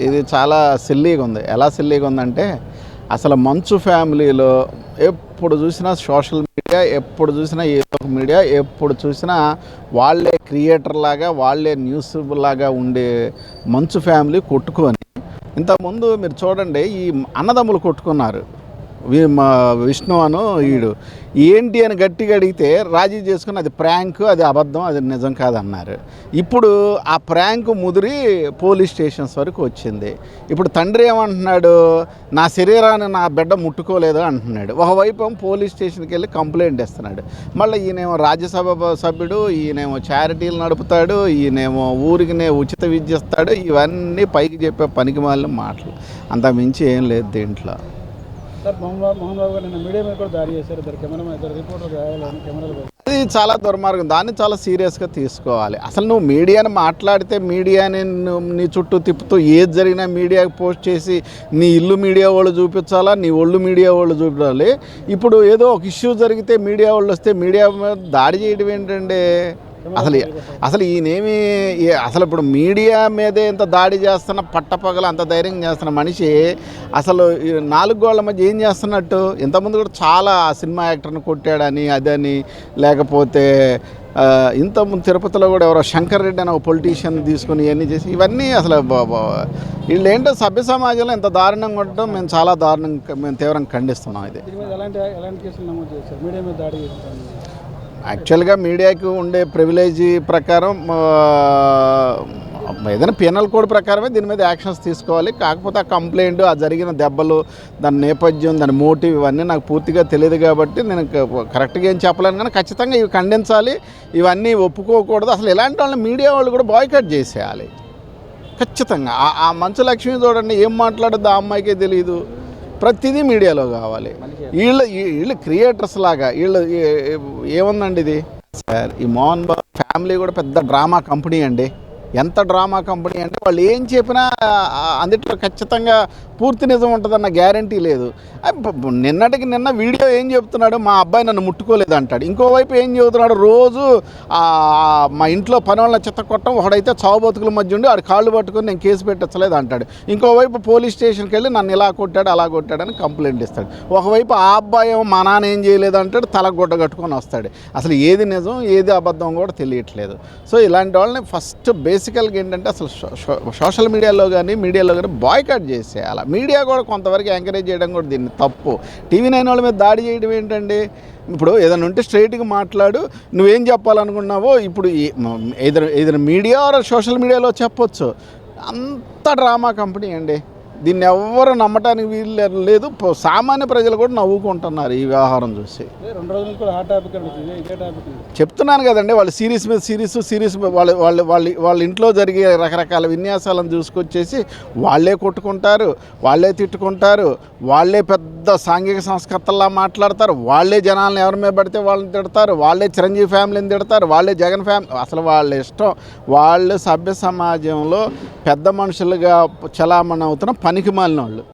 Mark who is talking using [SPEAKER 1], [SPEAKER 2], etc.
[SPEAKER 1] ఇది చాలా సిల్లీగా ఉంది. ఎలా సిల్లీగా ఉందంటే అసలు మంచు ఫ్యామిలీలో ఎప్పుడు చూసినా సోషల్ మీడియా, ఎప్పుడు చూసినా ఏదో ఒక మీడియా, ఎప్పుడు చూసినా వాళ్ళే క్రియేటర్ లాగా, వాళ్ళే న్యూస్ లాగా ఉండే మంచు ఫ్యామిలీ కొట్టుకొని ఇంతకుముందు మీరు చూడండి ఈ అన్నదమ్ములు కొట్టుకున్నారు. మా విష్ణు అను ఈడు ఏంటి అని గట్టిగా అడిగితే రాజీ చేసుకుని అది ప్రాంక్, అది అబద్ధం, అది నిజం కాదన్నారు. ఇప్పుడు ఆ ప్రాంక్ ముదిరి పోలీస్ స్టేషన్స్ వరకు వచ్చింది. ఇప్పుడు తండ్రి ఏమంటున్నాడు, నా శరీరాన్ని నా బిడ్డ ముట్టుకోలేదు అంటున్నాడు. ఒకవైపు పోలీస్ స్టేషన్కి వెళ్ళి కంప్లైంట్ ఇస్తున్నాడు. మళ్ళీ ఈయనేమో రాజ్యసభ సభ్యుడు, ఈయనేమో చారిటీలు నడుపుతాడు, ఈయనేమో ఊరికినే ఉచిత విద్య ఇస్తాడు. ఇవన్నీ పైకి చెప్పే పనికి మాలిన మాటలు, అంత మించి ఏం లేదు దీంట్లో.
[SPEAKER 2] సార్ మోహన్ బాబు గారు నిన్న మీడియా మీద కూడా దాడి చేశారు. ఇద్దరు రిపోర్టర్లు గాయాలని కెమెరాలు.
[SPEAKER 1] అది చాలా దుర్మార్గం. దాన్ని చాలా సీరియస్గా తీసుకోవాలి. అసలు నువ్వు మీడియాని మాట్లాడితే మీడియాని నీ చుట్టూ తిప్పుతూ ఏది జరిగినా మీడియాకి పోస్ట్ చేసి నీ ఇల్లు మీడియా వాళ్ళు చూపించాలా, నీ ఒళ్ళు మీడియా వాళ్ళు చూపించాలి. ఇప్పుడు ఏదో ఒక ఇష్యూ జరిగితే మీడియా వాళ్ళు వస్తే మీడియా మీద దాడి చేయడం ఏంటంటే అసలు ఈయనేమి అసలు ఇప్పుడు మీడియా మీదే ఇంత దాడి చేస్తున్న, పట్టపగల అంత ధైర్యం చేస్తున్న మనిషి అసలు 4 గోళ్ల మధ్య ఏం చేస్తున్నట్టు. ఇంతకుముందు కూడా చాలా సినిమా యాక్టర్ని కొట్టాడని అదని, లేకపోతే ఇంతకుముందు తిరుపతిలో కూడా ఎవరో శంకర్ రెడ్డి అని ఒక పొలిటీషియన్ తీసుకుని ఇవన్నీ చేసి ఇవన్నీ అసలు వీళ్ళు ఏంటో సభ్య సమాజంలో ఇంత దారుణంగా ఉండటం మేము చాలా దారుణంగా, మేము తీవ్రంగా ఖండిస్తున్నాం. ఇది
[SPEAKER 2] ఎలాంటి కేసులు నమోదు చేశారు మీడియా మీద దాడి చేశారు?
[SPEAKER 1] యాక్చువల్గా మీడియాకి ఉండే ప్రివిలేజీ ప్రకారం ఏదైనా పీనల్ కోడ్ ప్రకారమే దీని మీద యాక్షన్స్ తీసుకోవాలి. కాకపోతే ఆ కంప్లైంట్, ఆ జరిగిన దెబ్బలు, దాని నేపథ్యం, దాని మోటివ్ ఇవన్నీ నాకు పూర్తిగా తెలియదు కాబట్టి నేను కరెక్ట్గా ఏం చెప్పలేను. కానీ ఖచ్చితంగా ఇవి ఖండించాలి, ఇవన్నీ ఒప్పుకోకూడదు. అసలు ఇలాంటి వాళ్ళని మీడియా వాళ్ళు కూడా బాయ్కట్ చేసేయాలి ఖచ్చితంగా. ఆ మంచు లక్ష్మి చూడండి ఏం మాట్లాడద్దు ఆ అమ్మాయికే తెలియదు, ప్రతిదీ మీడియాలో కావాలి. వీళ్ళు క్రియేటర్స్ లాగా వీళ్ళు ఏముందండి ఇది సార్. ఈ మోహన్ బాబు ఫ్యామిలీ కూడా పెద్ద డ్రామా కంపెనీ అండి. ఎంత డ్రామా కంపెనీ అంటే వాళ్ళు ఏం చెప్పినా అందుట్లో ఖచ్చితంగా పూర్తి నిజం ఉంటుందన్న గ్యారంటీ లేదు. నిన్నటికి నిన్న వీడియో ఏం చెప్తున్నాడు, మా అబ్బాయి నన్ను ముట్టుకోలేదు అంటాడు. ఇంకోవైపు ఏం చెబుతున్నాడు, రోజు మా ఇంట్లో పని వాళ్ళ చెత్త కొట్టం, ఒకడైతే చావు బతుకుల మధ్య ఉండి ఆడు కాళ్ళు పట్టుకొని నేను కేసు పెట్టచ్చలేదు అంటాడు. ఇంకోవైపు పోలీస్ స్టేషన్కి వెళ్ళి నన్ను ఇలా కొట్టాడు అలా కొట్టాడని కంప్లైంట్ ఇస్తాడు. ఒకవైపు ఆ అబ్బాయి ఏమో మా నాన్న ఏం చేయలేదు అంటాడు, తల గుడ్డ కట్టుకొని వస్తాడు. అసలు ఏది నిజం ఏది అబద్ధం కూడా తెలియట్లేదు. సో ఇలాంటి వాళ్ళని ఫస్ట్ బేసికల్గా ఏంటంటే అసలు సోషల్ మీడియాలో కానీ బాయ్కాట్ చేసేయాలి. మీడియా కూడా కొంతవరకు ఎంకరేజ్ చేయడం కూడా దీన్ని తప్పు. టీవీ 9 వాళ్ళ మీద దాడి చేయడం ఏంటండి. ఇప్పుడు ఏదైనా ఉంటే స్ట్రైట్గా మాట్లాడు, నువ్వేం చెప్పాలనుకున్నావో ఇప్పుడు ఏదైనా మీడియా ఆర్ సోషల్ మీడియాలో చెప్పొచ్చు. అంత డ్రామా కంపెనీ అండి. దీన్ని ఎవ్వరు నమ్మటానికి వీలు లేదు. సామాన్య ప్రజలు కూడా నవ్వుకుంటున్నారు ఈ వ్యవహారం చూసి.
[SPEAKER 2] 2 రోజులు కూడా హాట్ టాపిక్ ఇదే టాపిక్
[SPEAKER 1] చెప్తున్నాను కదండి. వాళ్ళు సిరీస్ మీద సిరీస్ వాళ్ళ ఇంట్లో జరిగే రకరకాల విన్యాసాలను చూసుకొచ్చేసి వాళ్ళే కొట్టుకుంటారు, వాళ్ళే తిట్టుకుంటారు, వాళ్ళే పెద్ద సాంఘిక సంస్కర్తల్లా మాట్లాడతారు, వాళ్ళే జనాలను ఎవరి మీద పడితే వాళ్ళని తిడతారు, వాళ్ళే చిరంజీవి ఫ్యామిలీని తిడతారు, వాళ్ళే జగన్ ఫ్యామిలీ. అసలు వాళ్ళ ఇష్టం. వాళ్ళు సభ్య సమాజంలో పెద్ద మనుషులుగా చలామణి అవుతున్న పనికి మాలిన వాళ్ళు.